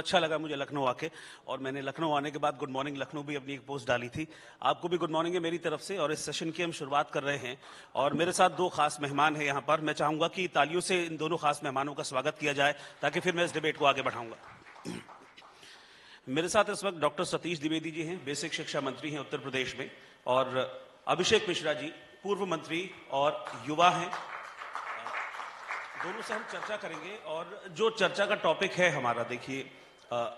अच्छा लगा मुझे लखनऊ आके, और मैंने लखनऊ आने के बाद गुड मॉर्निंग लखनऊ भी अपनी एक पोस्ट डाली थी। आपको भी गुड मॉर्निंग है मेरी तरफ से, और इस सेशन की हम शुरुआत कर रहे हैं। और मेरे साथ दो खास मेहमान हैं यहाँ पर। मैं चाहूंगा कि तालियों से इन दोनों खास मेहमानों का स्वागत किया जाए ताकि फिर मैं इस डिबेट को आगे बढ़ाऊंगा। मेरे साथ इस वक्त डॉक्टर सतीश द्विवेदी जी हैं, बेसिक शिक्षा मंत्री हैं उत्तर प्रदेश में, और अभिषेक मिश्रा जी पूर्व मंत्री और युवा हैं। दोनों से हम चर्चा करेंगे, और जो चर्चा का टॉपिक है हमारा, देखिए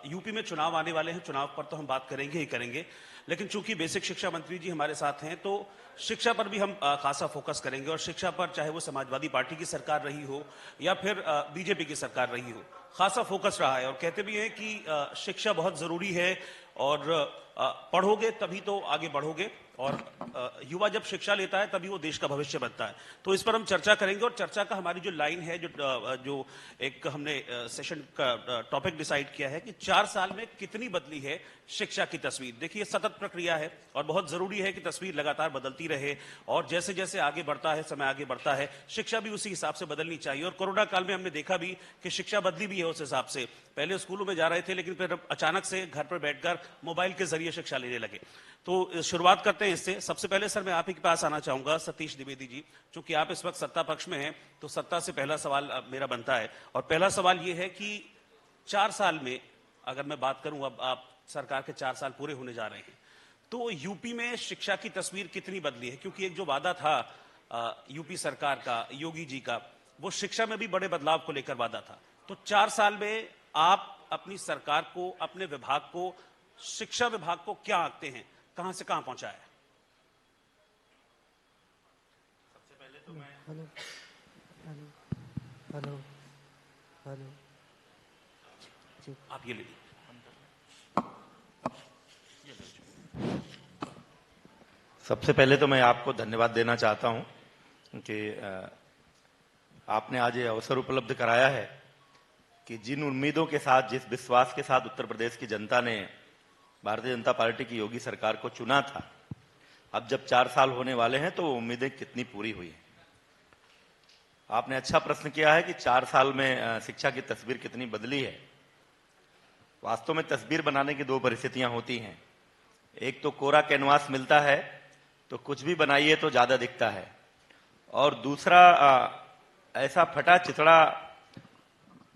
यूपी में चुनाव आने वाले हैं, चुनाव पर तो हम बात करेंगे ही करेंगे, लेकिन चूंकि बेसिक शिक्षा मंत्री जी हमारे साथ हैं तो शिक्षा पर भी हम खासा फोकस करेंगे। और शिक्षा पर चाहे वो समाजवादी पार्टी की सरकार रही हो या फिर बीजेपी की सरकार रही हो, खासा फोकस रहा है। और कहते भी हैं कि शिक्षा बहुत जरूरी है, और पढ़ोगे तभी तो आगे बढ़ोगे, और युवा जब शिक्षा लेता है तभी वो देश का भविष्य बनता है। तो इस पर हम चर्चा करेंगे, और चर्चा का हमारी जो लाइन है, जो एक हमने सेशन का टॉपिक डिसाइड किया है कि 4 साल में कितनी बदली है शिक्षा की तस्वीर। देखिए सतत प्रक्रिया है और बहुत जरूरी है कि तस्वीर लगातार बदलती रहे, और जैसे जैसे आगे बढ़ता है, समय आगे बढ़ता है, शिक्षा भी उसी हिसाब से बदलनी चाहिए। और कोरोना काल में हमने देखा भी कि शिक्षा बदली भी है उस हिसाब से। पहले स्कूलों में जा रहे थे, लेकिन फिर अचानक से घर पर बैठकर मोबाइल के जरिए शिक्षा लेने लगे। तो शुरुआत करते हैं इससे। सबसे पहले सर मैं आप ही के पास आना चाहूंगा, सतीश द्विवेदी जी, क्योंकि आप इस वक्त सत्ता पक्ष में हैं, तो सत्ता से पहला सवाल मेरा बनता है। और पहला सवाल यह है कि 4 साल में अगर मैं बात करूं, अब आप सरकार के 4 साल पूरे होने जा रहे हैं, तो यूपी में शिक्षा की तस्वीर कितनी बदली है? क्योंकि एक जो वादा था यूपी सरकार का, योगी जी का, वो शिक्षा में भी बड़े बदलाव को लेकर वादा था। तो 4 साल में आप अपनी सरकार को, अपने विभाग को, शिक्षा विभाग को क्या आंकते हैं, कहां से कहां पहुंचा है? सबसे पहले तो मैं हेलो हेलो हेलो हेलो आप ये ले लीजिए। सबसे पहले तो मैं आपको धन्यवाद देना चाहता हूं कि आपने आज ये अवसर उपलब्ध कराया है कि जिन उम्मीदों के साथ, जिस विश्वास के साथ उत्तर प्रदेश की जनता ने भारतीय जनता पार्टी की योगी सरकार को चुना था, अब जब 4 साल होने वाले हैं तो वो उम्मीदें कितनी पूरी हुई हैं। आपने अच्छा प्रश्न किया है कि 4 साल में शिक्षा की तस्वीर कितनी बदली है। वास्तव में तस्वीर बनाने की 2 परिस्थितियां होती हैं। एक तो कोरा कैनवास मिलता है तो कुछ भी बनाइए तो ज्यादा दिखता है, और दूसरा ऐसा फटा चिथड़ा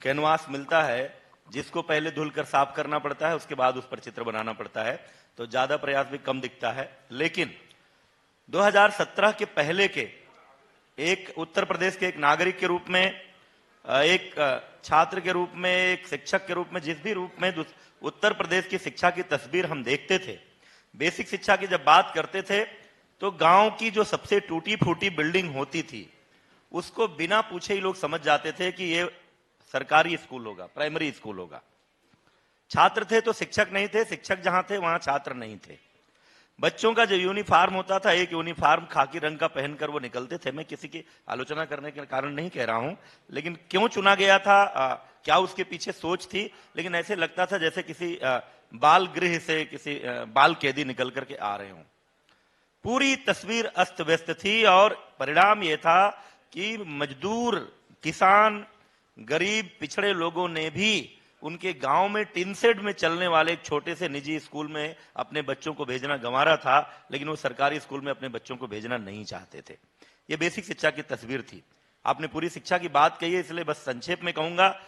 कैनवास मिलता है जिसको पहले धुलकर साफ करना पड़ता है, उसके बाद उस पर चित्र बनाना पड़ता है, तो ज्यादा प्रयास भी कम दिखता है। लेकिन 2017 के पहले के एक उत्तर प्रदेश के एक नागरिक के रूप में, एक छात्र के रूप में, एक शिक्षक के रूप में, जिस भी रूप में उत्तर प्रदेश की शिक्षा की तस्वीर हम देखते थे, बेसिक शिक्षा की जब बात करते थे तो गांव की जो सबसे टूटी फूटी बिल्डिंग होती थी उसको बिना पूछे ही लोग समझ जाते थे कि ये सरकारी स्कूल होगा, प्राइमरी स्कूल होगा। छात्र थे तो शिक्षक नहीं थे, शिक्षक जहां थे वहां छात्र नहीं थे। बच्चों का जो यूनिफॉर्म होता था, एक यूनिफॉर्म खाकी रंग का पहनकर वो निकलते थे। मैं किसी की आलोचना करने के कारण नहीं कह रहा हूं, लेकिन क्यों चुना गया था, क्या उसके पीछे सोच थी, लेकिन ऐसे लगता था जैसे किसी बाल गृह से किसी बाल कैदी निकल करके आ रहे हों। पूरी तस्वीर अस्त व्यस्त थी, और परिणाम यह था कि मजदूर, किसान, गरीब, पिछड़े लोगों ने भी उनके गांव में टिन शेड में चलने वाले एक छोटे से निजी स्कूल में अपने बच्चों को भेजना गंवारा था, लेकिन वो सरकारी स्कूल में अपने बच्चों को भेजना नहीं चाहते थे। ये बेसिक शिक्षा की तस्वीर थी। आपने पूरी शिक्षा की बात कही है, इसलिए बस संक्षेप में कहूंगा,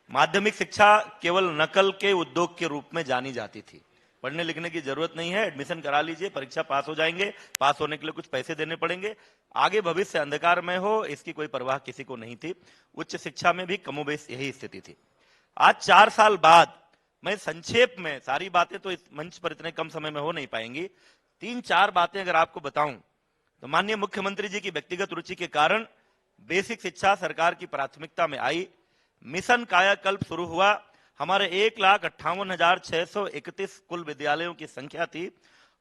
माध्यमिक शिक्षा केवल नकल के उद्योग के रूप में जानी जाती थी। पढ़ने लिखने की जरूरत नहीं है, एडमिशन करा लीजिए, परीक्षा पास हो जाएंगे, पास होने के लिए कुछ पैसे देने पड़ेंगे, आगे भविष्य अंधकारमय हो, इसकी कोई परवाह किसी को नहीं थी। उच्च शिक्षा में भी कमोबेश यही स्थिति थी। आज 4 साल बाद मैं संक्षेप में, सारी बातें तो इस मंच पर इतने कम समय में हो नहीं पाएंगी, 3-4 बातें अगर आपको बताऊं तो माननीय मुख्यमंत्री जी की व्यक्तिगत रुचि के कारण बेसिक शिक्षा सरकार की प्राथमिकता में आई। मिशन कायाकल्प शुरू हुआ। हमारे 1,58,631 कुल विद्यालयों की संख्या थी,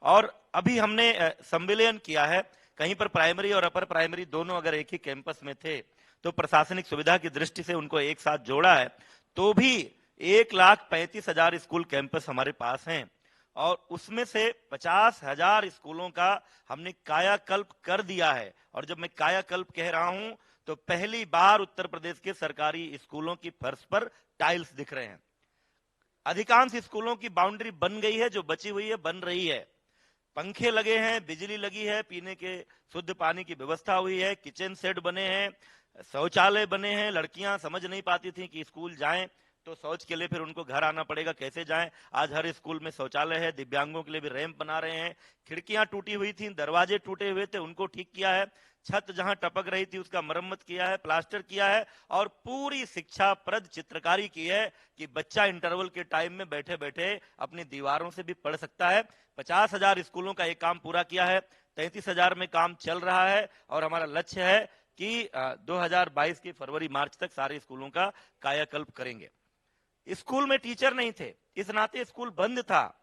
और अभी हमने संविलियन किया है। कहीं पर प्राइमरी और अपर प्राइमरी दोनों अगर एक ही कैंपस में थे तो प्रशासनिक सुविधा की दृष्टि से उनको एक साथ जोड़ा है, तो भी 1,35,000 स्कूल कैंपस हमारे पास हैं, और उसमें से 50,000 स्कूलों का हमने कायाकल्प कर दिया है। और जब मैं कायाकल्प कह रहा हूं तो पहली बार उत्तर प्रदेश के सरकारी स्कूलों की फर्श पर टाइल्स दिख रहे हैं। अधिकांश स्कूलों की बाउंड्री बन गई है, जो बची हुई है बन रही है। पंखे लगे हैं, बिजली लगी है, पीने के शुद्ध पानी की व्यवस्था हुई है, किचन सेट बने हैं, शौचालय बने हैं। लड़कियां समझ नहीं पाती थी कि स्कूल जाएं तो शौच के लिए फिर उनको घर आना पड़ेगा, कैसे जाएं। आज हर स्कूल में शौचालय है। दिव्यांगों के लिए भी रैंप बना रहे हैं। खिड़कियां टूटी हुई थी, दरवाजे टूटे हुए थे, उनको ठीक किया है। छत जहां टपक रही थी उसका मरम्मत किया है, प्लास्टर किया है, और पूरी शिक्षाप्रद चित्रकारी की है कि बच्चा इंटरवल के टाइम में बैठे बैठे अपनी दीवारों से भी पढ़ सकता है। 50,000 स्कूलों का ये काम पूरा किया है। 33,000 में काम चल रहा है, और हमारा लक्ष्य है कि 2022 के फरवरी मार्च तक सारे स्कूलों का कायाकल्प करेंगे। स्कूल में टीचर नहीं थे, इस नाते स्कूल बंद था।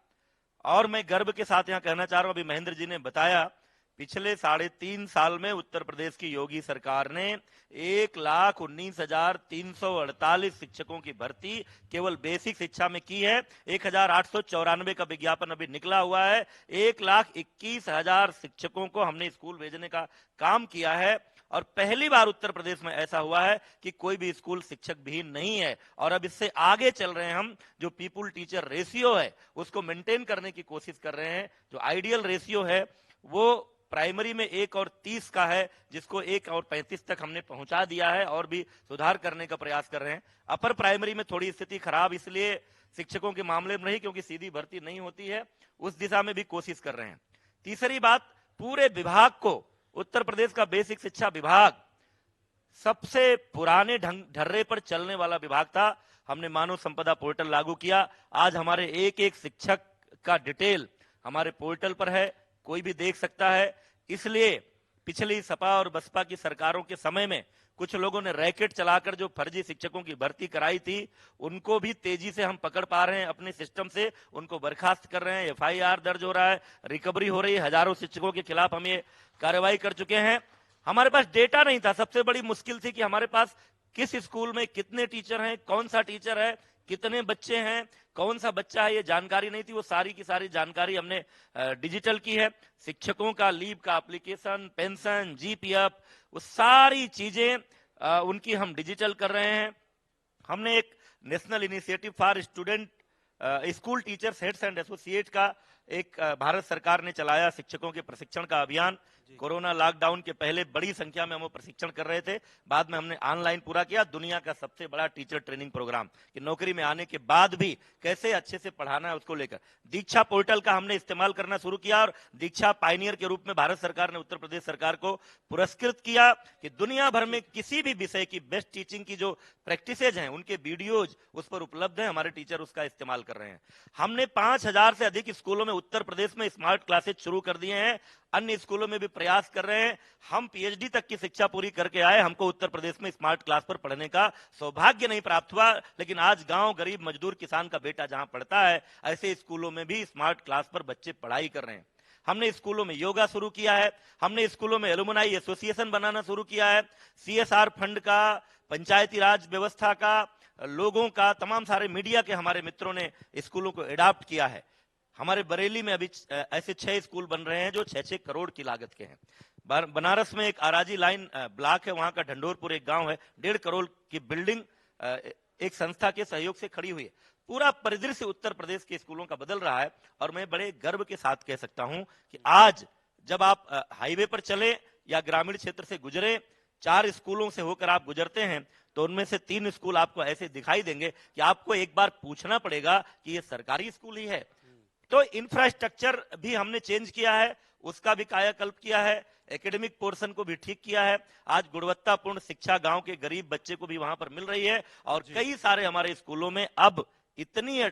और मैं गर्व के साथ यहां कहना चाह रहा हूं, अभी महेंद्र जी ने बताया, पिछले 3.5 साल में उत्तर प्रदेश की योगी सरकार ने 1,19,348 शिक्षकों की भर्ती केवल बेसिक शिक्षा में की है। 1,894 का विज्ञापन अभी निकला हुआ है। 1,21,000 शिक्षकों को हमने स्कूल भेजने का काम किया है। और पहली बार उत्तर प्रदेश में ऐसा हुआ है कि कोई भी स्कूल शिक्षक विहीन नहीं है। और अब इससे आगे चल रहे हैं हम, जो पीपुल टीचर रेशियो है उसको मेंटेन करने की कोशिश कर रहे हैं। जो आइडियल रेशियो है वो प्राइमरी में 1:30 का है, जिसको 1:35 तक हमने पहुंचा दिया है, और भी सुधार करने का प्रयास कर रहे हैं। अपर प्राइमरी में थोड़ी स्थिति खराब इसलिए शिक्षकों के मामले में नहीं क्योंकि सीधी भर्ती नहीं होती है, उस दिशा में भी कोशिश कर रहे हैं। तीसरी बात, पूरे विभाग को, उत्तर प्रदेश का बेसिक शिक्षा विभाग सबसे पुराने ढर्रे पर चलने वाला विभाग था। हमने मानव संपदा पोर्टल लागू किया। आज हमारे एक एक शिक्षक का डिटेल हमारे पोर्टल पर है, कोई भी देख सकता है। इसलिए पिछली सपा और बसपा की सरकारों के समय में कुछ लोगों ने रैकेट चलाकर जो फर्जी शिक्षकों की भर्ती कराई थी, उनको भी तेजी से हम पकड़ पा रहे हैं अपने सिस्टम से, उनको बर्खास्त कर रहे हैं। FIR दर्ज हो रहा है, रिकवरी हो रही है। हजारों शिक्षकों के खिलाफ हम ये कार्रवाई कर चुके हैं। हमारे पास डेटा नहीं था, सबसे बड़ी मुश्किल थी कि हमारे पास किस स्कूल में कितने टीचर हैं, कौन सा टीचर है, कितने बच्चे हैं, कौन सा बच्चा है, ये जानकारी नहीं थी। वो सारी की सारी जानकारी हमने डिजिटल की है। शिक्षकों का लीव का एप्लीकेशन, पेंशन, GPF, वो सारी चीजें उनकी हम डिजिटल कर रहे हैं। हमने एक national initiative for student school teachers heads and associate का एक भारत सरकार ने चलाया शिक्षकों के प्रशिक्षण का अभियान। कोरोना लॉकडाउन के पहले बड़ी संख्या में हम प्रशिक्षण कर रहे थे, बाद में हमने ऑनलाइन पूरा किया। दुनिया का सबसे बड़ा टीचर ट्रेनिंग प्रोग्राम कि नौकरी में आने के बाद भी कैसे अच्छे से पढ़ाना है उसको लेकर। दीक्षा पोर्टल का हमने इस्तेमाल करना शुरू किया, और दीक्षा पायनियर के रूप में भारत सरकार ने उत्तर प्रदेश सरकार को पुरस्कृत किया कि दुनिया भर में किसी भी विषय की बेस्ट टीचिंग की जो प्रैक्टिसेज हैं, उनके वीडियोज उस पर उपलब्ध हैं। हमारे टीचर उसका इस्तेमाल कर रहे हैं। हमने 5,000 से अधिक स्कूलों में उत्तर प्रदेश में स्मार्ट क्लासेज शुरू कर दिए हैं। अन्य स्कूलों में भी प्रयास कर रहे हैं। हम PhD तक की शिक्षा पूरी करके आए, हमको उत्तर प्रदेश में स्मार्ट क्लास पर पढ़ने का सौभाग्य नहीं प्राप्त हुआ, लेकिन आज गांव, गरीब, मजदूर, किसान का बेटा जहां पढ़ता है, ऐसे स्कूलों में भी स्मार्ट क्लास पर बच्चे पढ़ाई कर रहे हैं। हमने स्कूलों में योगा शुरू किया है। हमने स्कूलों में एलुमनाई एसोसिएशन बनाना शुरू किया है। CSR फंड का, पंचायती राज व्यवस्था का, लोगों का, तमाम सारे मीडिया के हमारे मित्रों ने स्कूलों को एडॉप्ट किया है। हमारे बरेली में अभी ऐसे 6 स्कूल बन रहे हैं जो 6-6 करोड़ की लागत के हैं। बनारस में एक आराजी लाइन ब्लॉक है, वहां का ढंडोरपुर एक गांव है, 1.5 करोड़ की बिल्डिंग एक संस्था के सहयोग से खड़ी हुई है। पूरा परिदृश्य उत्तर प्रदेश के स्कूलों का बदल रहा है। और मैं बड़े गर्व के साथ कह सकता हूं कि आज जब आप हाईवे पर चले या ग्रामीण क्षेत्र से गुजरे, 4 स्कूलों से होकर आप गुजरते हैं, तो उनमें से 3 स्कूल आपको ऐसे दिखाई देंगे कि आपको एक बार पूछना पड़ेगा कि ये सरकारी स्कूल ही है। तो इंफ्रास्ट्रक्चर भी हमने चेंज किया है, उसका भी कायाकल्प किया है। एकेडमिक पोर्शन को भी ठीक किया है। आज गुणवत्तापूर्ण शिक्षा गांव के गरीब बच्चे को भी वहां पर मिल रही है। और कई सारे हमारे स्कूलों में अब इतनी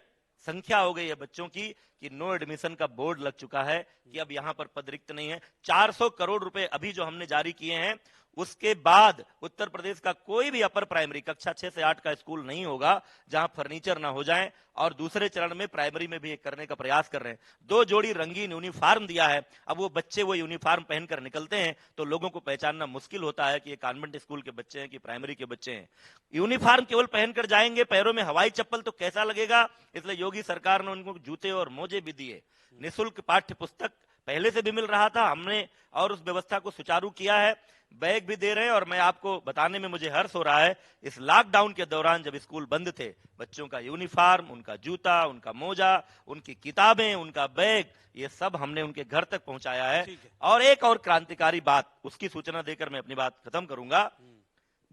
संख्या हो गई है बच्चों की कि नो एडमिशन का बोर्ड लग चुका है कि अब यहां पर पद रिक्त नहीं है। 400 करोड़ रुपए अभी जो हमने जारी किए हैं, उसके बाद उत्तर प्रदेश का कोई भी अपर प्राइमरी कक्षा 6 से 8 का स्कूल नहीं होगा जहां फर्नीचर ना हो जाए। और दूसरे चरण में प्राइमरी में भी एक करने का प्रयास कर रहे हैं। 2 जोड़ी रंगीन यूनिफॉर्म दिया है। अब वो बच्चे वो यूनिफॉर्म पहनकर निकलते हैं तो लोगों को पहचानना मुश्किल होता है कि ये कॉन्वेंट स्कूल के बच्चे हैं कि प्राइमरी के बच्चे हैं। यूनिफॉर्म केवल पहनकर जाएंगे, पैरों में हवाई चप्पल तो कैसा लगेगा, इसलिए योगी सरकार ने उनको जूते और मोजे भी दिए। निःशुल्क पाठ्य पुस्तक पहले से भी मिल रहा था, हमने और उस व्यवस्था को सुचारू किया है। बैग भी दे रहे हैं, और मैं आपको बताने में मुझे हर्ष हो रहा है, इस लॉकडाउन के दौरान जब स्कूल बंद थे, बच्चों का यूनिफॉर्म, उनका जूता, उनका मोजा, उनकी किताबें, उनका बैग, ये सब हमने उनके घर तक पहुंचाया है। और एक और क्रांतिकारी बात, उसकी सूचना देकर मैं अपनी बात खत्म करूंगा।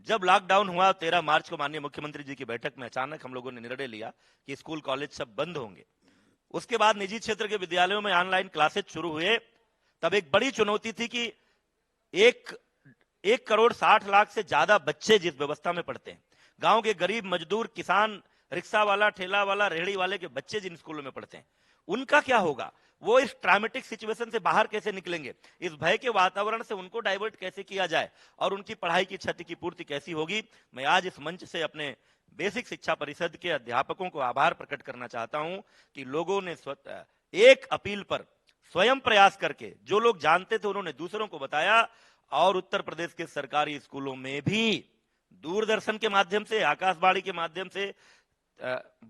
जब लॉकडाउन हुआ 13 मार्च को माननीय मुख्यमंत्री जी की बैठक में अचानक हम लोगों ने निर्णय लिया कि स्कूल कॉलेज सब बंद होंगे। उसके बाद निजी क्षेत्र के विद्यालयों में ऑनलाइन क्लासेज शुरू हुए। तब एक बड़ी चुनौती थी कि 1,60,00,000 से ज्यादा बच्चे जिस व्यवस्था में पढ़ते हैं, गांव के गरीब मजदूर, किसान, रिक्शा वाला, ठेला वाला, रेहड़ी वाले के बच्चे जिन स्कूलों में पढ़ते हैं, उनका क्या होगा? वो इस ट्रॉमेटिक सिचुएशन से बाहर कैसे निकलेंगे? इस भय के वातावरण से उनको डाइवर्ट कैसे किया जाए और उनकी पढ़ाई की क्षति की पूर्ति कैसी होगी? मैं आज इस मंच से अपने बेसिक शिक्षा परिषद के अध्यापकों को आभार प्रकट करना चाहता हूं कि लोगों ने एक अपील पर स्वयं प्रयास करके, जो लोग जानते थे उन्होंने दूसरों को बताया, और उत्तर प्रदेश के सरकारी स्कूलों में भी दूरदर्शन के माध्यम से, आकाशवाणी के माध्यम से,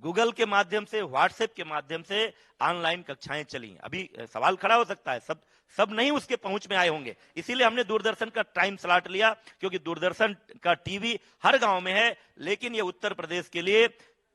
गूगल के माध्यम से, व्हाट्सएप के माध्यम से ऑनलाइन कक्षाएं चली। अभी सवाल खड़ा हो सकता है, सब नहीं उसके पहुंच में आए होंगे, इसीलिए हमने दूरदर्शन का टाइम स्लॉट लिया, क्योंकि दूरदर्शन का टीवी हर गांव में है। लेकिन ये उत्तर प्रदेश के लिए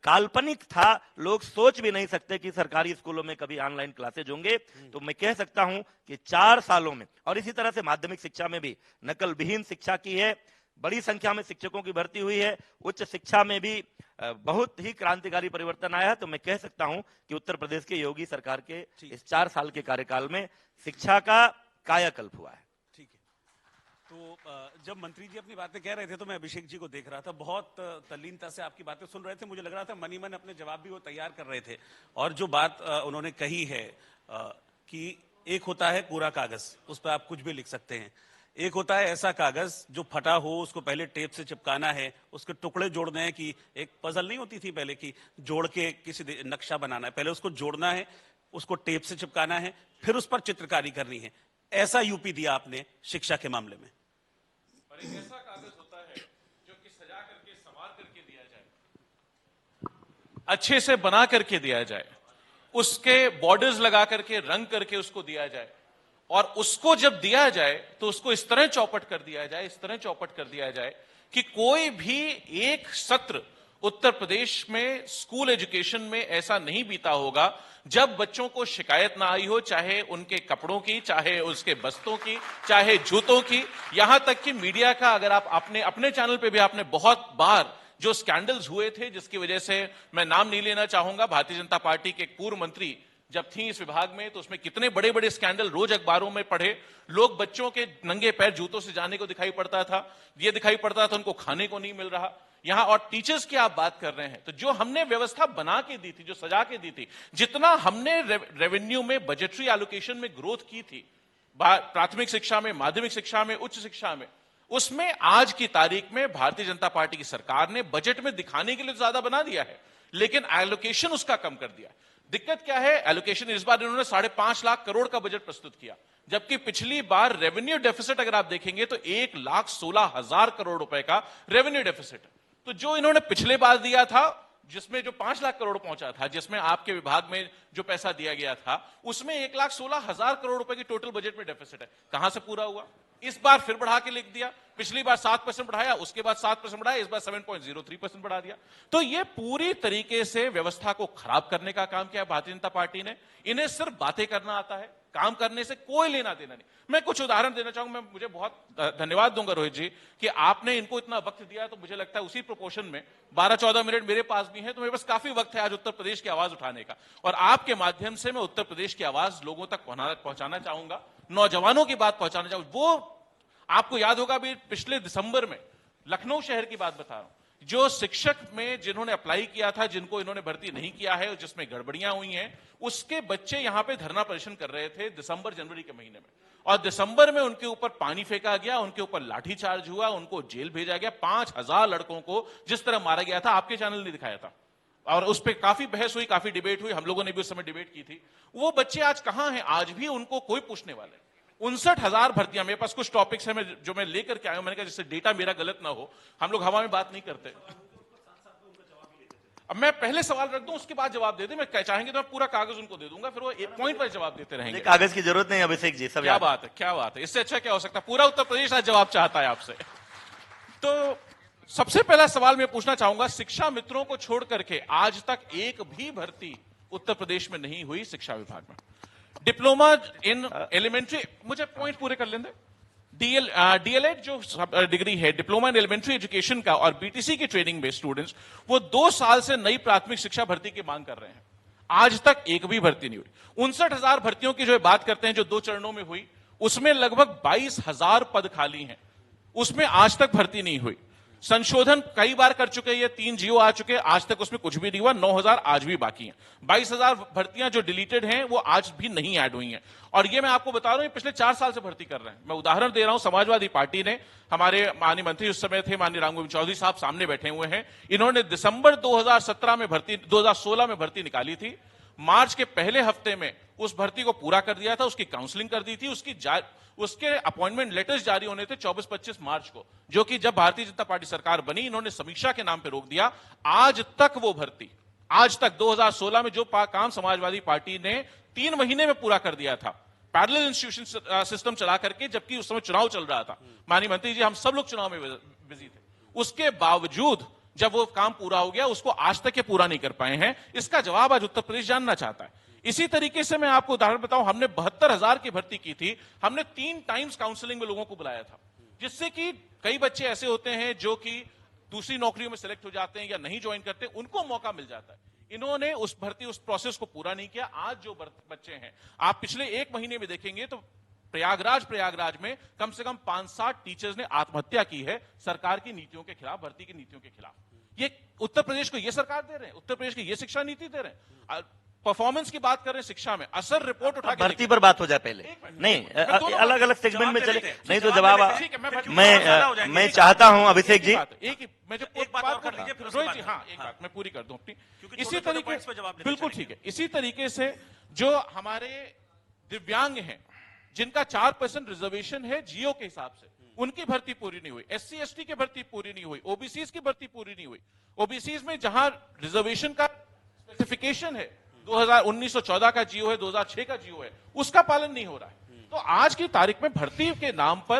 काल्पनिक था, लोग सोच भी नहीं सकते कि सरकारी स्कूलों में कभी ऑनलाइन क्लासेज होंगे। तो मैं कह सकता हूं कि 4 सालों में, और इसी तरह से माध्यमिक शिक्षा में भी नकल विहीन शिक्षा की है, बड़ी संख्या में शिक्षकों की भर्ती हुई है, उच्च शिक्षा में भी बहुत ही क्रांतिकारी परिवर्तन आया है। तो मैं कह सकता हूं कि उत्तर प्रदेश के योगी सरकार के इस 4 साल के कार्यकाल में शिक्षा का कायाकल्प हुआ है। ठीक है, तो जब मंत्री जी अपनी बातें कह रहे थे तो मैं अभिषेक जी को देख रहा था, बहुत तल्लीनता से आपकी बातें सुन रहे थे। मुझे लग रहा था मनी मन अपने जवाब भी वो तैयार कर रहे थे। और जो बात उन्होंने कही है कि एक होता है कोरा कागज, उस पर आप कुछ भी लिख सकते हैं, एक होता है ऐसा कागज जो फटा हो, उसको पहले टेप से चिपकाना है, उसके टुकड़े जोड़ने हैं, कि एक पजल नहीं होती थी पहले की, जोड़ के किसी नक्शा बनाना है, पहले उसको जोड़ना है, उसको टेप से चिपकाना है, फिर उस पर चित्रकारी करनी है। ऐसा यूपी दिया आपने शिक्षा के मामले में। और एक ऐसा कागज होता है जो कि सजा करके, संवार करके दिया जाए, अच्छे से बना करके दिया जाए, उसके बॉर्डर्स लगा करके, रंग करके उसको दिया जाए, और उसको जब दिया जाए तो उसको इस तरह चौपट कर दिया जाए, इस तरह चौपट कर दिया जाए कि कोई भी एक सत्र उत्तर प्रदेश में स्कूल एजुकेशन में ऐसा नहीं बीता होगा जब बच्चों को शिकायत ना आई हो, चाहे उनके कपड़ों की, चाहे उसके बस्तों की, चाहे जूतों की। यहां तक कि मीडिया का, अगर आप अपने चैनल पे भी आपने बहुत बार जो स्कैंडल्स हुए थे, जिसकी वजह से मैं नाम नहीं लेना चाहूंगा, भारतीय जनता पार्टी के एक पूर्व मंत्री जब थी इस विभाग में, तो उसमें कितने बड़े बड़े स्कैंडल रोज अखबारों में पढ़े। लोग बच्चों के नंगे पैर जूतों से जाने को दिखाई पड़ता था, ये दिखाई पड़ता था उनको खाने को नहीं मिल रहा। यहां और टीचर्स की आप बात कर रहे हैं, तो जो हमने व्यवस्था बना के दी थी, जो सजा के दी थी, जितना हमने रेवेन्यू में, बजटरी एलोकेशन में ग्रोथ की थी, प्राथमिक शिक्षा में, माध्यमिक शिक्षा में, उच्च शिक्षा में, उसमें आज की तारीख में भारतीय जनता पार्टी की सरकार ने बजट में दिखाने के लिए ज्यादा बना दिया है, लेकिन एलोकेशन उसका कम कर दिया। दिक्कत क्या है? एलोकेशन इस बार इन्होंने 5.5 लाख करोड़ का बजट प्रस्तुत किया, जबकि पिछली बार रेवेन्यू डेफिसिट अगर आप देखेंगे तो 1,16,000 करोड़ रुपए का रेवेन्यू डेफिसिट। तो जो इन्होंने पिछले बार दिया था, जिसमें जो 5 लाख करोड़ पहुंचा था, जिसमें आपके विभाग में जो पैसा दिया गया था, उसमें 1,16,000 करोड़ रुपए की टोटल बजट में डेफिसिट है। कहां से पूरा हुआ? इस बार फिर बढ़ा के लिख दिया, पिछली बार 7% बढ़ाया, उसके बाद 7% बढ़ाया, इस बार 7.03% बढ़ा दिया। तो ये पूरी तरीके से व्यवस्था को खराब करने का काम किया भारतीय जनता पार्टी ने। इन्हें सिर्फ बातें करना आता है, काम करने से कोई लेना देना नहीं। मैं कुछ उदाहरण देना चाहूंगा, मैं मुझे बहुत धन्यवाद दूंगा रोहित जी कि आपने इनको इतना वक्त दिया, तो मुझे लगता है उसी प्रोपोर्शन में 12-14 मिनट मेरे पास भी है, तो मेरे पास काफी वक्त है आज उत्तर प्रदेश की आवाज उठाने का। और आपके माध्यम से मैं उत्तर प्रदेश की आवाज लोगों तक पहुंचाना चाहूंगा, नौजवानों की बात पहुंचाना चाहूंगा। वो आपको याद होगा भी पिछले दिसंबर में लखनऊ शहर की बात बता रहा हूं, जो शिक्षक में जिन्होंने अप्लाई किया था, जिनको इन्होंने भर्ती नहीं किया है, जिसमें गड़बड़ियां हुई हैं, उसके बच्चे यहां पे धरना प्रदर्शन कर रहे थे दिसंबर जनवरी के महीने में, और दिसंबर में उनके ऊपर पानी फेंका गया, उनके ऊपर लाठीचार्ज हुआ, उनको जेल भेजा गया। 5,000 लड़कों को जिस तरह मारा गया था, आपके चैनल ने दिखाया था, और उस पर काफी बहस हुई, काफी डिबेट हुई, हम लोगों ने भी उस समय डिबेट की थी। वो बच्चे आज कहां हैं? आज भी उनको कोई पूछने वाले। 59,000 भर्तियां, मेरे पास कुछ टॉपिक्स हैं जो मैं लेकर के आया हूं, मैंने कहा जिससे डेटा मेरा गलत ना हो, हम लोग हवा में बात नहीं करते। अब मैं पहले सवाल रख दूं, उसके बाद जवाब दे दे। मैं चाहेंगे तो मैं पूरा कागज उनको दे दूंगा, फिर वो एक पॉइंट पर जवाब देते रहेंगे। कागज की जरूरत नहीं अभिषेक जी, सब क्या याद है। बात है, क्या बात है, इससे अच्छा क्या हो सकता है। पूरा उत्तर प्रदेश आज जवाब चाहता है आपसे। तो सबसे पहला सवाल मैं पूछना चाहूंगा, शिक्षा मित्रों को छोड़ करके आज तक एक भी भर्ती उत्तर प्रदेश में नहीं हुई शिक्षा विभाग में। डिप्लोमा इन एलिमेंट्री, मुझे पॉइंट पूरे कर लेंगे। डीएलएड जो डिग्री है, डिप्लोमा इन एलिमेंट्री एजुकेशन का, और बीटीसी की ट्रेनिंग में स्टूडेंट्स वो 2 साल से नई प्राथमिक शिक्षा भर्ती की मांग कर रहे हैं। आज तक एक भी भर्ती नहीं हुई। 59,000 भर्तियों की जो बात करते हैं, जो 2 चरणों में हुई, उसमें लगभग 22,000 पद खाली हैं, उसमें आज तक भर्ती नहीं हुई। संशोधन कई बार कर चुके हैं, 3 जियो आ चुके हैं, आज तक उसमें कुछ भी नहीं हुआ। 9,000 आज भी बाकी हैं। 22,000 भर्तियां जो डिलीटेड हैं वो आज भी नहीं ऐड हुई हैं। और ये मैं आपको बता रहा हूं, ये पिछले 4 साल से भर्ती कर रहे हैं। मैं उदाहरण दे रहा हूं, समाजवादी पार्टी ने, हमारे माननीय मंत्री उस समय थे माननीय रामगोविंद चौधरी साहब सामने बैठे हुए हैं, इन्होंने दिसंबर 2017 में भर्ती, 2016 में भर्ती निकाली थी। मार्च के पहले हफ्ते में उस भर्ती को पूरा कर दिया था, उसकी काउंसलिंग कर दी थी, उसके अपॉइंटमेंट लेटर्स जारी होने थे 24-25 मार्च को, जो कि जब भारतीय जनता पार्टी सरकार बनी, इन्होंने समीक्षा के नाम पे रोक दिया। आज तक वो भर्ती, आज तक 2016 में जो काम समाजवादी पार्टी ने 3 महीने में पूरा कर दिया था, पैरेलल इंस्टीट्यूशन सिस्टम चला करके, जबकि उस समय चुनाव चल रहा था। माननीय मंत्री जी, हम सब लोग चुनाव में बिजी थे, उसके बावजूद जब वो काम पूरा हो गया, उसको आज तक ये पूरा नहीं कर पाए हैं। इसका जवाब आज उत्तर प्रदेश जानना चाहता है। इसी तरीके से मैं आपको उदाहरण बताऊं, हमने 72,000 की भर्ती की थी, हमने 3 टाइम्स काउंसलिंग में लोगों को बुलाया था, जिससे कि कई बच्चे ऐसे होते हैं जो कि दूसरी नौकरियों में सिलेक्ट हो जाते हैं या नहीं ज्वाइन करते, उनको मौका मिल जाता है। इन्होंने उस प्रोसेस को पूरा नहीं किया। आज जो बच्चे हैं, आप पिछले 1 महीने में देखेंगे तो प्रयागराज में कम से कम 5-7 टीचर्स ने आत्महत्या की है सरकार की नीतियों के खिलाफ, भर्ती की नीतियों के खिलाफ। ये उत्तर प्रदेश को ये सरकार दे रहे हैं, उत्तर प्रदेश की ये शिक्षा नीति दे रहे हैं। परफॉर्मेंस की बात कर रहे हैं शिक्षा में, असर रिपोर्ट उठा के भर्ती पर बात हो जाए पहले, नहीं अलग अलग सेगमेंट में चले, नहीं तो जवाब मैं चाहता हूं अभिषेक जी, एक बात कर लीजिए, रोहित जी, हाँ, एक बात मैं पूरी कर दूं अपनी। इसी तरीके से, बिल्कुल ठीक है, इसी तरीके से जो हमारे दिव्यांग हैं, जिनका 4% रिजर्वेशन है जियो के हिसाब से, उनकी भर्ती पूरी नहीं हुई। SC/ST की भर्ती पूरी नहीं हुई, ओबीसीज की भर्ती पूरी नहीं हुई। ओबीसीज में जहां रिजर्वेशन का स्पेसिफिकेशन है, 1914 का जियो है, 2006 का जियो है, उसका पालन नहीं हो रहा है। तो आज की तारीख में भर्ती के नाम पर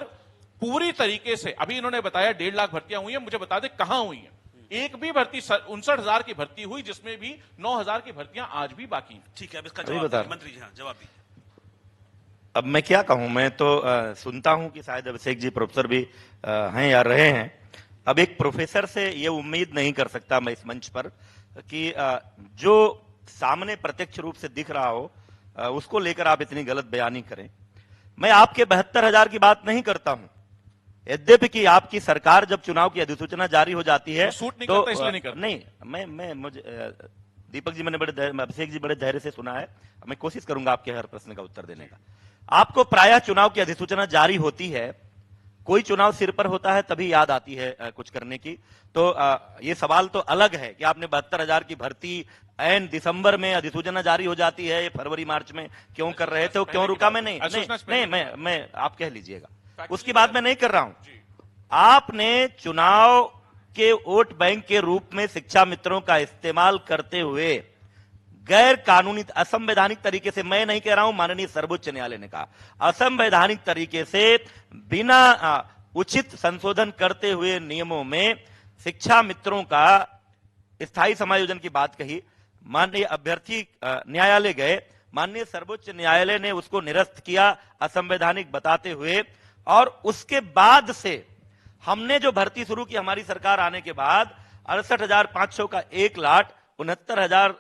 पूरी तरीके से, अभी इन्होंने बताया 1.5 लाख भर्तियां हुई हैं, मुझे बता दें कहां हुई हैं। एक भी भर्ती, 59,000 की भर्ती हुई, जिसमें भी 9,000 की भर्तियां आज भी बाकी हैं। ठीक है, अब इसका जवाब मंत्री जी, हाँ, जवाब दीजिए। अब मैं क्या कहूं, मैं तो सुनता हूं कि शायद अभिषेक जी प्रोफेसर भी हैं या रहे हैं। अब एक प्रोफेसर से ये उम्मीद नहीं कर सकता मैं इस मंच पर कि जो सामने प्रत्यक्ष रूप से दिख रहा हो उसको लेकर आप इतनी गलत बयानी करें। मैं आपके 72,000 की बात नहीं करता हूं, यद्यपि कि आपकी सरकार जब चुनाव की अधिसूचना जारी हो जाती है तो इसलिए नहीं करता। नहीं, मैं मुझे दीपक जी, मैंने अभिषेक जी बड़े धैर्य से सुना है, मैं कोशिश करूंगा आपके हर प्रश्न का उत्तर देने का। आपको प्रायः चुनाव की अधिसूचना जारी होती है, कोई चुनाव सिर पर होता है तभी याद आती है कुछ करने की। तो ये सवाल तो अलग है कि आपने 72,000 की भर्ती एन दिसंबर में अधिसूचना जारी हो जाती है, ये फरवरी मार्च में क्यों कर रहे थे, क्यों रुका? मैं नहीं, आप कह लीजिएगा, उसकी बात मैं नहीं कर रहा हूं। आपने चुनाव के वोट बैंक के रूप में शिक्षा मित्रों का इस्तेमाल करते हुए गैर कानूनी, असंवैधानिक तरीके से, मैं नहीं कह रहा हूं, माननीय सर्वोच्च न्यायालय ने कहा, असंवैधानिक तरीके से बिना उचित संशोधन करते हुए नियमों में शिक्षा मित्रों का स्थायी समायोजन की बात कही। माननीय अभ्यर्थी न्यायालय गए, माननीय सर्वोच्च न्यायालय ने उसको निरस्त किया असंवैधानिक बताते हुए, और उसके बाद से हमने जो भर्ती शुरू की, हमारी सरकार आने के बाद 68,500 का एक लाट, 69,000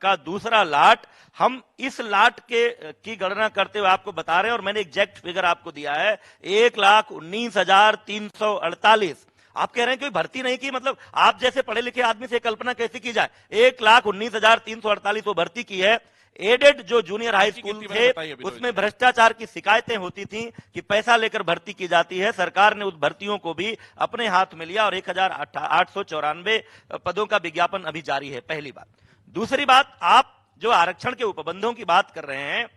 का दूसरा लाट, हम इस लाट की गणना करते हुए आपको बता रहे हैं, और मैंने एग्जैक्ट फिगर आपको दिया है, 1,19,348। आप कह रहे हैं कि भर्ती नहीं की, मतलब आप जैसे पढ़े लिखे आदमी से कल्पना कैसे की जाए? 1,19,348 वो भर्ती की है। एडेड जो जूनियर हाई स्कूल थे उसमें भ्रष्टाचार की शिकायतें होती थी कि पैसा लेकर भर्ती की जाती है, सरकार ने उस भर्तियों को भी अपने हाथ में लिया, और 1,894 पदों का विज्ञापन अभी जारी है। पहली बात। दूसरी बात, आप जो आरक्षण के उपबंधों की बात कर रहे हैं,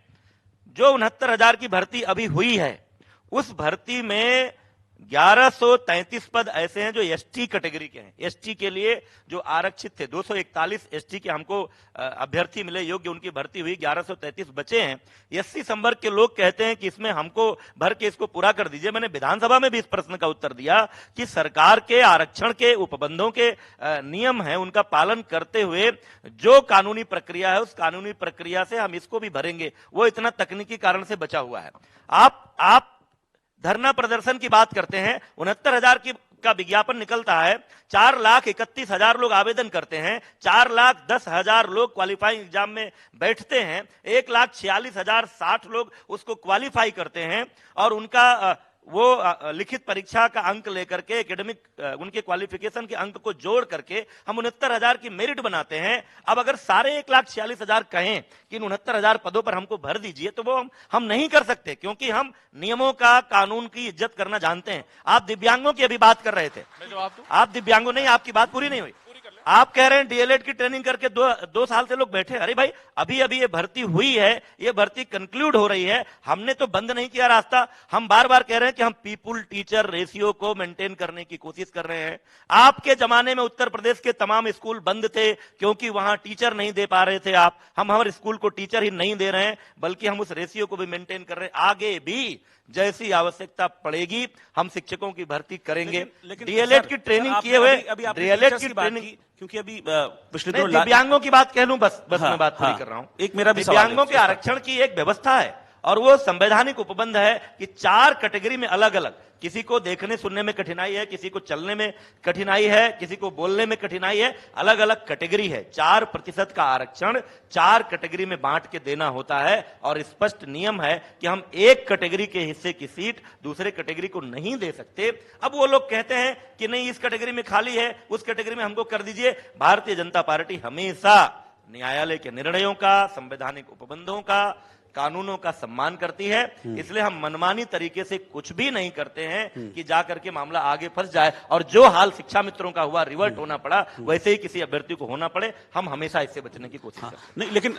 जो 69,000 की भर्ती अभी हुई है, उस भर्ती में 1133 पद ऐसे हैं जो एसटी कैटेगरी के हैं। एसटी के लिए जो आरक्षित थे 241 एसटी के हमको अभ्यर्थी मिले योग्य, उनकी भर्ती हुई, 1133 बचे हैं। एससी संवर्ग के लोग कहते हैं कि इसमें हमको भर के इसको पूरा कर दीजिए। मैंने विधानसभा में भी इस प्रश्न का उत्तर दिया कि सरकार के आरक्षण के उपबंधों के नियम है, उनका पालन करते हुए जो कानूनी प्रक्रिया है उस कानूनी प्रक्रिया से हम इसको भी भरेंगे। वो इतना तकनीकी कारण से बचा हुआ है। आप धरना प्रदर्शन की बात करते हैं, 69,000 का विज्ञापन निकलता है, 4,31,000 लोग आवेदन करते हैं, 4,10,000 लोग क्वालिफाइंग एग्जाम में बैठते हैं, 1,46,060 लोग उसको क्वालिफाई करते हैं और उनका वो लिखित परीक्षा का अंक लेकर के एकेडमिक उनके क्वालिफिकेशन के अंक को जोड़ करके हम 69,000 की मेरिट बनाते हैं। अब अगर सारे 1,46,000 कहें कि 69,000 पदों पर हमको भर दीजिए तो वो हम नहीं कर सकते, क्योंकि हम नियमों का, कानून की इज्जत करना जानते हैं। आप दिव्यांगों की अभी बात कर रहे थे, आप दिव्यांगों नहीं, आपकी बात पूरी नहीं हुई। आप कह रहे हैं डीएलएड की ट्रेनिंग करके दो साल से लोग बैठे। अरे भाई, अभी अभी ये भर्ती हुई है, ये भर्ती कंक्लूड हो रही है, हमने तो बंद नहीं किया रास्ता। हम बार बार कह रहे हैं कि हम पीपुल टीचर रेशियो को मेंटेन करने की कोशिश कर रहे हैं। आपके जमाने में उत्तर प्रदेश के तमाम स्कूल बंद थे क्योंकि वहां टीचर नहीं दे पा रहे थे आप। हम हमारे स्कूल को टीचर ही नहीं दे रहे हैं, बल्कि हम उस रेशियो को भी मेंटेन कर रहे हैं। आगे भी जैसी आवश्यकता पड़ेगी हम शिक्षकों की भर्ती करेंगे। डीएलएड की ट्रेनिंग किए हुए, डीएलएड की ट्रेनिंग, क्योंकि अभी पिछले दिव्यांगों की बात कह लूं, बस मैं बात पूरी कर रहा हूं। एक मेरा भी दिव्यांगों के आरक्षण की एक व्यवस्था है और वो संवैधानिक उपबंध है कि 4 कैटेगरी में अलग अलग, किसी को देखने सुनने में कठिनाई है, किसी को चलने में कठिनाई है, किसी को बोलने में कठिनाई है, अलग अलग कैटेगरी है। 4% का आरक्षण 4 कैटेगरी में बांट के देना होता है और स्पष्ट नियम है कि हम एक कैटेगरी के हिस्से की सीट दूसरे कैटेगरी को नहीं दे सकते। अब वो लोग कहते हैं कि नहीं, इस कैटेगरी में खाली है, उस कैटेगरी में हमको कर दीजिए। भारतीय जनता पार्टी हमेशा न्यायालय के निर्णयों का, संवैधानिक उपबंधों का, कानूनों का सम्मान करती है, इसलिए हम मनमानी तरीके से कुछ भी नहीं करते हैं कि जाकर के मामला आगे फंस जाए और जो हाल शिक्षा मित्रों का हुआ, रिवर्ट होना पड़ा, वैसे ही किसी अभ्यर्थी को होना पड़े। हम हमेशा इससे बचने की कोशिश करते हैं। नहीं, लेकिन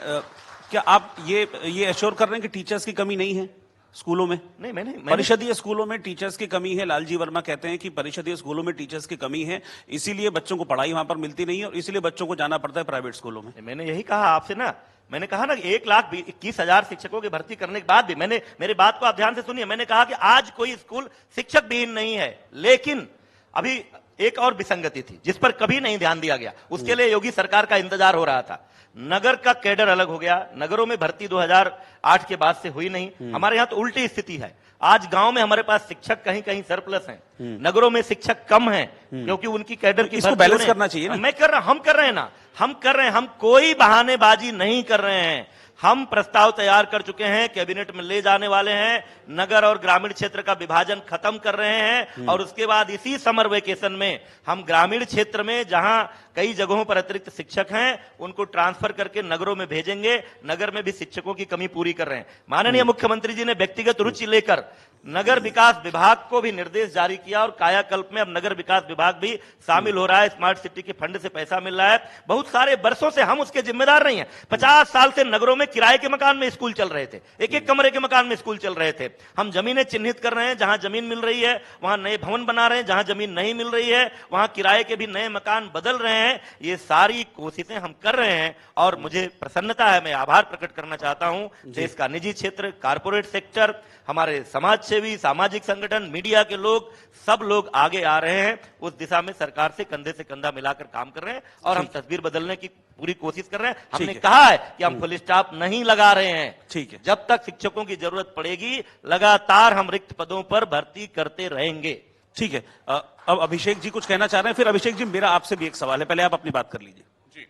क्या आप ये एश्योर कर रहे हैं कि टीचर्स की कमी नहीं है स्कूलों में? नहीं, मैंने परिषदीय स्कूलों में टीचर्स की कमी है। लालजी वर्मा कहते हैं कि परिषदीय स्कूलों में टीचर्स की कमी है, इसीलिए बच्चों को पढ़ाई वहां पर मिलती नहीं है और इसीलिए बच्चों को जाना पड़ता है प्राइवेट स्कूलों में। मैंने यही कहा आपसे ना, मैंने कहा ना 1,21,000 शिक्षकों की भर्ती करने के बाद भी, मेरी बात को आप ध्यान से सुनिए, मैंने कहा कि आज कोई स्कूल शिक्षक विहीन नहीं है। लेकिन अभी एक और विसंगति थी जिस पर कभी नहीं ध्यान दिया गया, उसके लिए योगी सरकार का इंतजार हो रहा था। नगर का कैडर अलग हो गया, नगरों में भर्ती 2008 के बाद से हुई नहीं। हमारे यहां तो उल्टी स्थिति है। आज गांव में हमारे पास शिक्षक कहीं कहीं सरप्लस हैं, नगरों में शिक्षक कम हैं क्योंकि उनकी कैडर की इसको बैलेंस करना चाहिए ना। मैं कर रहा, हम कर रहे हैं ना, हम कर रहे हैं, हम कोई बहानेबाजी नहीं कर रहे हैं। हम प्रस्ताव तैयार कर चुके हैं, कैबिनेट में ले जाने वाले हैं, नगर और ग्रामीण क्षेत्र का विभाजन खत्म कर रहे हैं और उसके बाद इसी समर वेकेशन में हम ग्रामीण क्षेत्र में जहां कई जगहों पर अतिरिक्त शिक्षक हैं उनको ट्रांसफर करके नगरों में भेजेंगे। नगर में भी शिक्षकों की कमी पूरी कर रहे हैं। माननीय मुख्यमंत्री जी ने व्यक्तिगत रुचि लेकर नगर विकास विभाग को भी निर्देश जारी किया और कायाकल्प में अब नगर विकास विभाग भी शामिल हो रहा है। स्मार्ट सिटी के फंड से पैसा मिल रहा है। बहुत सारे वर्षों से हम उसके जिम्मेदार नहीं हैं। 50 साल से नगरों में किराए के मकान में स्कूल चल रहे थे, एक एक कमरे के मकान में स्कूल चल रहे थे। हम जमीनें चिन्हित कर रहे हैं, जहां जमीन मिल रही है वहां नए भवन बना रहे हैं, जहां जमीन नहीं मिल रही है वहां किराए के भी नए मकान बदल रहे हैं। ये सारी कोशिशें हम कर रहे हैं और मुझे प्रसन्नता है, मैं आभार प्रकट करना चाहता हूं देश का निजी क्षेत्र, कारपोरेट सेक्टर, हमारे समाज सेवी, सामाजिक संगठन, मीडिया के लोग, सब लोग आगे आ रहे हैं। उस दिशा में सरकार से कंधे से कंधा मिलाकर काम कर रहे हैं और हम तस्वीर बदलने की पूरी कोशिश कर रहे हैं। हमने कहा है कि हम फुल स्टॉप नहीं लगा रहे हैं। ठीक है, जब तक शिक्षकों की जरूरत पड़ेगी लगातार हम रिक्त पदों पर भर्ती करते रहेंगे। ठीक है। अब अभिषेक जी कुछ कहना चाह रहे हैं, फिर अभिषेक जी मेरा आपसे भी एक सवाल है, पहले आप अपनी बात कर लीजिए। जी,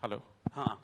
हेलो। हाँ,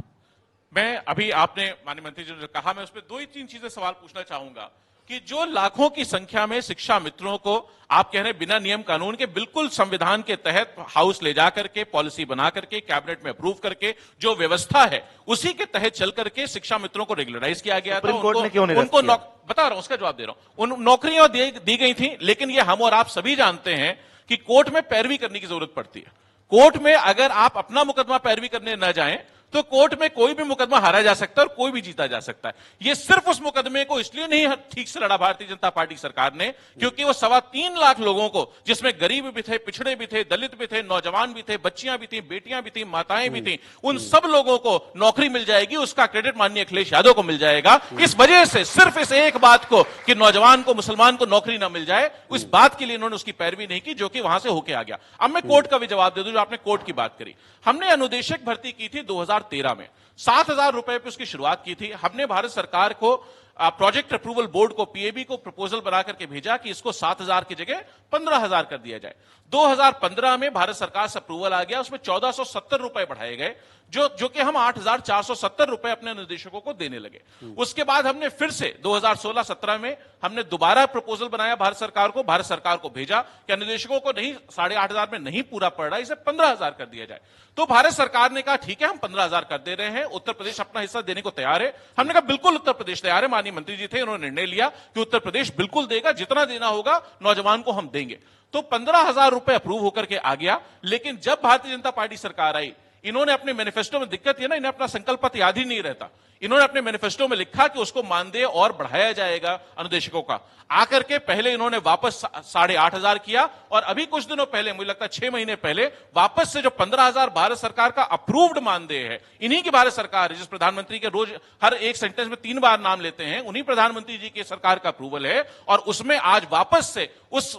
मैं अभी आपने माननीय मंत्री जी ने कहा, मैं उसमें 2 ही 3 चीजें सवाल पूछना चाहूंगा कि जो लाखों की संख्या में शिक्षा मित्रों को आप कह रहे हैं बिना नियम कानून के बिल्कुल संविधान के तहत हाउस ले जा करके पॉलिसी बना करके कैबिनेट में अप्रूव करके जो व्यवस्था है उसी के तहत चल करके शिक्षा मित्रों को रेगुलराइज किया गया था। उनको बता रहा हूं, उसका जवाब दे रहा हूं। उन नौकरियां दी गई थी, लेकिन ये हम और आप सभी जानते हैं कि कोर्ट में पैरवी करने की जरूरत पड़ती है। कोर्ट में अगर आप अपना मुकदमा पैरवी करने न जाएं तो कोर्ट में कोई भी मुकदमा हारा जा सकता है और कोई भी जीता जा सकता है। ये सिर्फ उस मुकदमे को इसलिए नहीं ठीक से लड़ा भारतीय जनता पार्टी सरकार ने क्योंकि वो 3.25 लाख लोगों को, जिसमें गरीब भी थे, पिछड़े भी थे, दलित भी थे, नौजवान भी थे, बच्चियां भी थी, बेटियां भी थी, माताएं भी थी, उन सब लोगों को नौकरी मिल जाएगी, उसका क्रेडिट माननीय अखिलेश यादव को मिल जाएगा। इस वजह से सिर्फ इस एक बात को कि नौजवान को, मुसलमान को नौकरी ना मिल जाए, उस बात के लिए इन्होंने उसकी पैरवी नहीं की, जो कि वहां से होके आ गया। अब मैं कोर्ट का भी जवाब दे दूं, जो आपने कोर्ट की बात करी। हमने अनुदेशक भर्ती की थी 2013 में, 7,000 रुपए पे उसकी शुरुआत की थी। हमने भारत सरकार को, प्रोजेक्ट अप्रूवल बोर्ड को, पीएबी को प्रपोजल बना करके भेजा कि इसको 7,000 की जगह 15,000 कर दिया जाए। 2015 में भारत सरकार से अप्रूवल आ गया, उसमें 1,470 रुपए बढ़ाए गए, जो कि हम 8,470 रुपए अपने निर्देशकों को देने लगे। उसके बाद हमने फिर से 2016-17 में हमने दोबारा प्रपोजल बनाया भारत सरकार को भेजा कि अनुदेशकों को नहीं, 8,500 में नहीं पूरा पड़ रहा, इसे 15,000 कर दिया जाए। तो भारत सरकार ने कहा ठीक है, हम 15,000 कर दे रहे हैं, उत्तर प्रदेश अपना हिस्सा देने को तैयार है। हमने कहा बिल्कुल उत्तर प्रदेश तैयार है, माननीय मंत्री जी थे, उन्होंने निर्णय लिया कि उत्तर प्रदेश बिल्कुल देगा, जितना देना होगा नौजवान को हम देंगे। तो 15,000 रुपए अप्रूव होकर के आ गया। लेकिन जब भारतीय जनता पार्टी सरकार आई, इन्होंने अपने मैनिफेस्टो में, दिक्कत है ना, इन्हें अपना संकल्प पत्र याद ही नहीं रहता, इन्होंने अपने मैनिफेस्टो में लिखा कि उसको मानदेय और बढ़ाया जाएगा अनुदेशकों का। आकर के पहले इन्होंने वापस 8,500 किया, और अभी कुछ दिनों पहले, मुझे लगता है 6 महीने पहले, वापस से जो 15,000 भारत सरकार का अप्रूव्ड मानदेय है, इन्हीं की भारत सरकार है, जिस प्रधानमंत्री के रोज हर एक सेंटेंस में 3 बार नाम लेते हैं, उन्हीं प्रधानमंत्री जी की सरकार का अप्रूवल है। और उसमें आज वापस से उस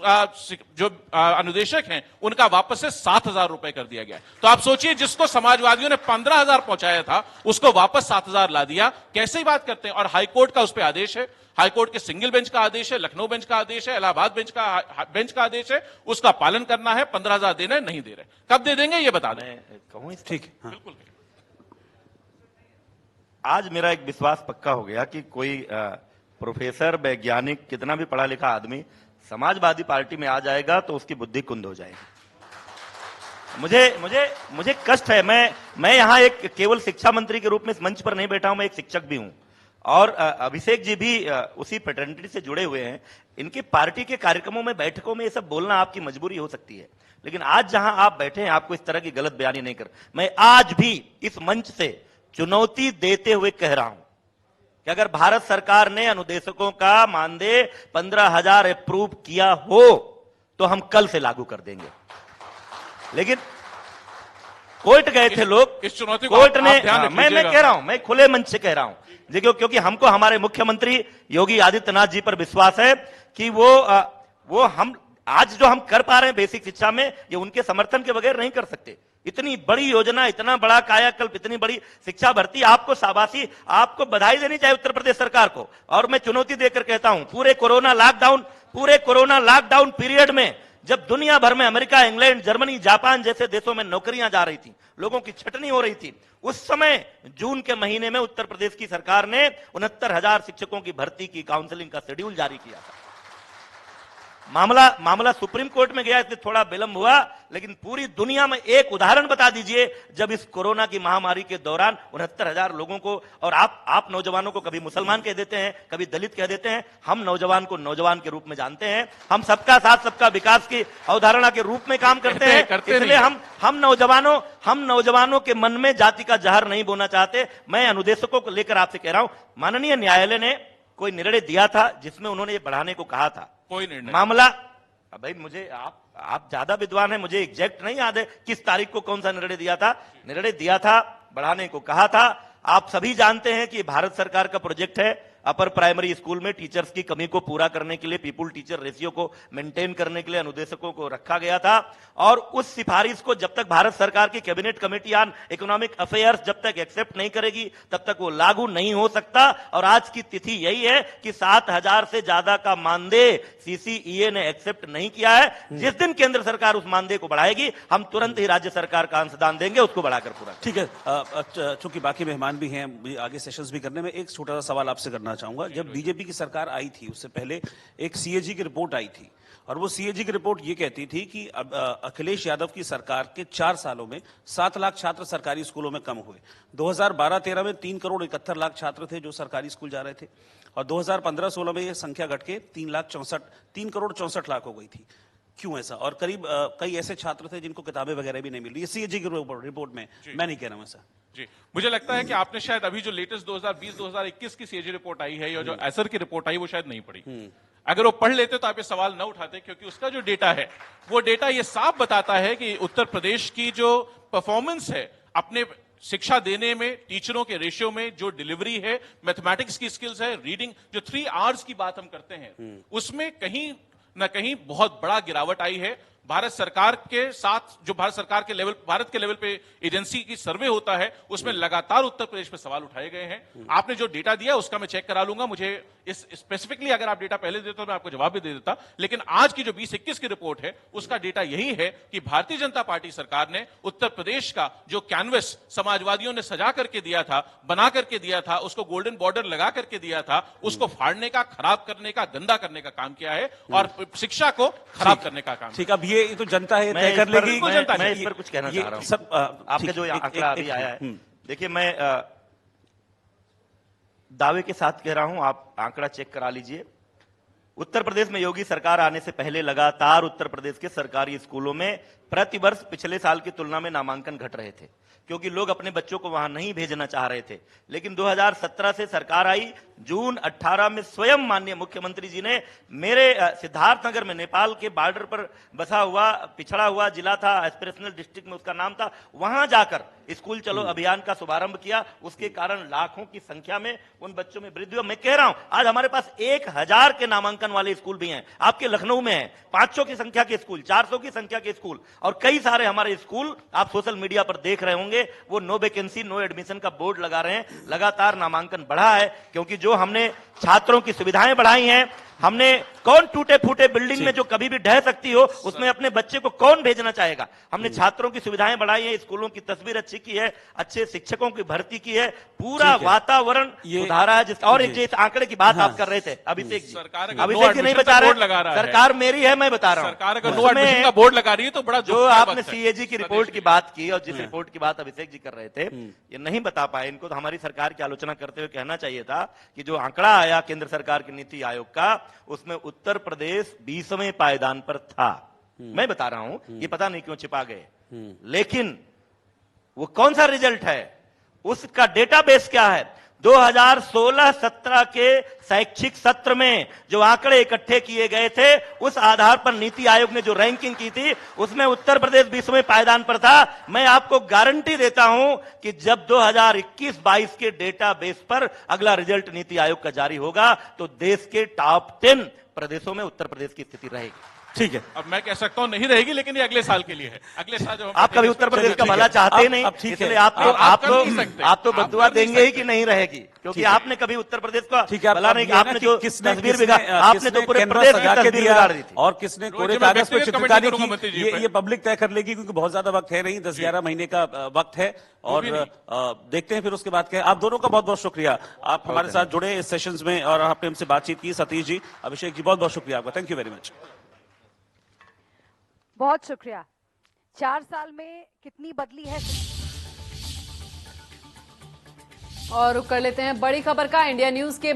जो अनुदेशक हैं उनका वापस से 7,000 रुपए कर दिया गया। तो आप सोचिए, जिसको समाजवादियों ने 15,000 पहुंचाया था, उसको वापस 7,000 ला दिया। कैसे ही बात करते हैं। और हाईकोर्ट का उस पर आदेश है, हाईकोर्ट के सिंगल बेंच का आदेश है, लखनऊ बेंच का आदेश है, इलाहाबाद बेंच का आदेश है, उसका पालन करना है। 15,000 देना है, नहीं दे रहे, कब दे देंगे ये बता दें। कहूं ठीक है, हाँ। बिल्कुल। आज मेरा एक विश्वास पक्का हो गया कि कोई प्रोफेसर, वैज्ञानिक, कितना भी पढ़ा लिखा आदमी समाजवादी पार्टी में आ जाएगा तो उसकी बुद्धि कुंद हो जाएगी। मुझे कष्ट है। मैं यहां एक केवल शिक्षा मंत्री के रूप में इस मंच पर नहीं बैठा हूं, मैं एक शिक्षक भी हूं, और अभिषेक जी भी उसी फ्रेटर्निटी से जुड़े हुए हैं। इनकी पार्टी के कार्यक्रमों में, बैठकों में ये सब बोलना आपकी मजबूरी हो सकती है, लेकिन आज जहां आप बैठे हैं, आपको इस तरह की गलत बयानी नहीं कर। मैं आज भी इस मंच से चुनौती देते हुए कह रहा हूं कि अगर भारत सरकार ने अनुदेशकों का मानदेय 15,000 अप्रूव किया हो तो हम कल से लागू कर देंगे। लेकिन कोर्ट गए थे लोग, इस चुनौती को कोर्ट ने, मैं कह रहा हूं, मैं खुले मंच से कह रहा हूं, देखिए, क्योंकि हमको हमारे मुख्यमंत्री योगी आदित्यनाथ जी पर विश्वास है कि वो हम आज जो हम कर पा रहे हैं बेसिक शिक्षा में, ये उनके समर्थन के बगैर नहीं कर सकते। इतनी बड़ी योजना, इतना बड़ा कायाकल्प, इतनी बड़ी शिक्षा भर्ती, आपको शाबाशी, आपको बधाई देनी चाहिए उत्तर प्रदेश सरकार को। और मैं चुनौती देकर कहता हूं, पूरे कोरोना लॉकडाउन पीरियड में, जब दुनिया भर में अमेरिका, इंग्लैंड, जर्मनी, जापान जैसे देशों में नौकरियां जा रही थी, लोगों की छटनी हो रही थी, उस समय जून के महीने में उत्तर प्रदेश की सरकार ने 69,000 शिक्षकों की भर्ती की काउंसलिंग का शेड्यूल जारी किया था। मामला सुप्रीम कोर्ट में गया, इसलिए थोड़ा विलंब हुआ, लेकिन पूरी दुनिया में एक उदाहरण बता दीजिए जब इस कोरोना की महामारी के दौरान 69,000 लोगों को, और आप नौजवानों को कभी मुसलमान कह देते हैं, कभी दलित कह देते हैं, हम नौजवान को नौजवान के रूप में जानते हैं, हम सबका साथ सबका विकास की अवधारणा के रूप में काम करते हैं, इसलिए हम नौजवानों के मन में जाति का जहर नहीं बोना चाहते। मैं अनुदेशकों को लेकर आपसे कह रहा हूं, माननीय न्यायालय ने कोई निर्णय दिया था जिसमें उन्होंने ये बढ़ाने को कहा था, कोई निर्णय मामला, भाई मुझे आप ज्यादा विद्वान हैं, मुझे एग्जैक्ट नहीं याद है किस तारीख को कौन सा निर्णय दिया था। निर्णय दिया था, बढ़ाने को कहा था। आप सभी जानते हैं कि भारत सरकार का प्रोजेक्ट है, अपर प्राइमरी स्कूल में टीचर्स की कमी को पूरा करने के लिए, पीपुल टीचर रेशियो को मेंटेन करने के लिए अनुदेशकों को रखा गया था। और उस सिफारिश को जब तक भारत सरकार की cabinet committee on economic affairs जब तक एक्सेप्ट नहीं करेगी, तब तक वो लागू नहीं हो सकता। और आज की तिथि यही है कि 7,000 से ज्यादा का मानदेय सीसीईए ने एक्सेप्ट नहीं किया है। जिस दिन केंद्र सरकार उस मानदेय को बढ़ाएगी, हम तुरंत ही राज्य सरकार का अंशदान देंगे, उसको बढ़ाकर पूरा। ठीक है, चूंकि बाकी मेहमान भी हैं, आगे सेशंस भी करने में, एक छोटा सा सवाल आपसे करना चाहूंगा। जब बीजेपी की सरकार आई थी, उससे पहले एक सीएजी की रिपोर्ट आई थी, और वो सीएजी की रिपोर्ट ये कहती थी कि अखिलेश यादव की सरकार के 4 सालों में 7 लाख छात्र सरकारी स्कूलों में कम हुए। 2012-13 में 3 करोड़ 71 लाख छात्र थे जो सरकारी स्कूल जा रहे थे, और 2015-16 में ये संख्या घट के 3 करोड़ 64 लाख हो गई थी। क्यों ऐसा? और करीब कई ऐसे छात्र थे जिनको किताबें वगैरह भी नहीं मिल रही, सीएजी की रिपोर्ट में, मैं नहीं कह रहा हूं ऐसा। जी, मुझे लगता है कि आपने शायद अभी जो लेटेस्ट 2020-2021 की सीएजी रिपोर्ट आई है या जो एसर की रिपोर्ट आई वो शायद नहीं पढ़ी। अगर वो पढ़ लेते तो आप ये सवाल न उठाते, क्योंकि उसका जो डेटा है वो डेटा ये साफ बताता है कि उत्तर प्रदेश की जो परफॉर्मेंस है अपने शिक्षा देने में, टीचरों के रेशियो में, जो डिलीवरी है, मैथमेटिक्स की स्किल्स है, रीडिंग, जो 3 आवर्स की बात हम करते हैं उसमें कहीं ना कहीं बहुत बड़ा गिरावट आई है। भारत सरकार के साथ जो भारत के लेवल पे एजेंसी की सर्वे होता है उसमें लगातार उत्तर प्रदेश पे सवाल उठाए गए हैं। आपने जो डेटा दिया उसका मैं चेक करा लूंगा, मुझे इस स्पेसिफिकली अगर आप डेटा पहले देते तो मैं आपको जवाब भी दे देता, लेकिन आज की जो 2021 की रिपोर्ट है उसका डेटा यही है कि भारतीय जनता पार्टी सरकार ने उत्तर प्रदेश का जो कैनवस समाजवादियों ने सजा करके दिया था, बना करके दिया था, उसको गोल्डन बॉर्डर लगा करके दिया था, उसको फाड़ने का, खराब करने का, गंदा करने का काम किया है और शिक्षा को खराब करने का काम। ठीक, अब ये तो जनता है, तय कर लेगी। मैं इस पर कुछ कहना चाह रहा हूं। सब आपका जो आंकड़ा अभी आया है, देखिए मैं दावे के साथ कह रहा हूं, आप आंकड़ा चेक करा लीजिए। उत्तर प्रदेश में योगी सरकार आने से पहले लगातार उत्तर प्रदेश के सरकारी स्कूलों में प्रति वर्ष पिछले साल की तुलना में नामांकन घट रहे थे, क्योंकि लोग अपने बच्चों को वहां नहीं भेजना चाह रहे थे। लेकिन 2017 से सरकार आई, जून 18 में स्वयं माननीय मुख्यमंत्री जी ने मेरे सिद्धार्थनगर में, नेपाल के बॉर्डर पर बसा हुआ पिछड़ा हुआ जिला था, एस्पिरेशनल डिस्ट्रिक्ट में उसका नाम था, वहां जाकर स्कूल चलो अभियान का शुभारंभ किया। उसके कारण लाखों की संख्या में उन बच्चों में वृद्धि हुई। मैं कह रहा हूं आज हमारे पास 1000 के नामांकन वाले स्कूल भी हैं, आपके लखनऊ में है 500 की संख्या के स्कूल, 400 की संख्या के स्कूल, और कई सारे हमारे स्कूल आप सोशल मीडिया पर देख रहे होंगे, वो नो वैकेंसी नो एडमिशन का बोर्ड लगा रहे हैं। लगातार नामांकन बढ़ा है, क्योंकि जो हमने छात्रों की सुविधाएं बढ़ाई हैं, हमने कौन टूटे फूटे बिल्डिंग में जो कभी भी ढह सकती हो उसमें अपने बच्चे को कौन भेजना चाहेगा। हमने छात्रों की सुविधाएं बढ़ाई है, स्कूलों की तस्वीर अच्छी की है, अच्छे शिक्षकों की भर्ती की है, पूरा वातावरण सुधारा है। और एक जिस आंकड़े की बात आप कर रहे थे अभिषेक जी, अभिषेक जी नहीं बता रहे, सरकार मेरी है, मैं बता रहा हूं। सरकार अगर नो एडमिशन का बोर्ड लगा रही है तो बड़ा जो आपने सीएजी की रिपोर्ट की बात की और जिस रिपोर्ट की बात अभिषेक जी कर रहे थे, ये नहीं बता पाए। इनको तो हमारी सरकार की आलोचना करते हुए कहना चाहिए था कि जो आंकड़ा आया केंद्र सरकार की नीति आयोग का, उसमें उत्तर प्रदेश 20वें पायदान पर था। मैं बता रहा हूं, ये पता नहीं क्यों छिपा गए, लेकिन वो कौन सा रिजल्ट है, उसका डेटाबेस क्या है। 2016-17 के शैक्षिक सत्र में जो आंकड़े इकट्ठे किए गए थे, उस आधार पर नीति आयोग ने जो रैंकिंग की थी, उसमें उत्तर प्रदेश 20वें पायदान पर था। मैं आपको गारंटी देता हूं कि जब 2021-22 के डेटाबेस पर अगला रिजल्ट नीति आयोग का जारी होगा तो देश के टॉप 10 प्रदेशों में उत्तर प्रदेश की स्थिति रहेगी। ठीक है, अब मैं कह सकता हूं नहीं रहेगी, लेकिन ये अगले साल के लिए है। अगले साल जब आप कभी उत्तर प्रदेश का भला चाहते ही नहीं, इसलिए आप तो बदुआ देंगे ही कि नहीं रहेगी, क्योंकि आपने कभी उत्तर प्रदेश का भला नहीं। आपने जो तस्वीर बिगाड़ी, आपने तो पूरे प्रदेश की तस्वीर बिगाड़ दी थी। और किसने कोरे कागज पे चित्रकारी की, ये पब्लिक तय कर लेगी, क्योंकि बहुत ज्यादा वक्त है नहीं, 10-11 महीने का वक्त है। और देखते हैं फिर उसके बाद क्या। आप दोनों का बहुत बहुत शुक्रिया, आप हमारे साथ जुड़े इस सेशंस में और आपने हमसे बातचीत की। सतीश जी, अभिषेक जी, बहुत बहुत शुक्रिया आपका, थैंक यू वेरी मच। बहुत शुक्रिया। 4 साल में कितनी बदली है। और रुक कर लेते हैं बड़ी खबर का। इंडिया न्यूज के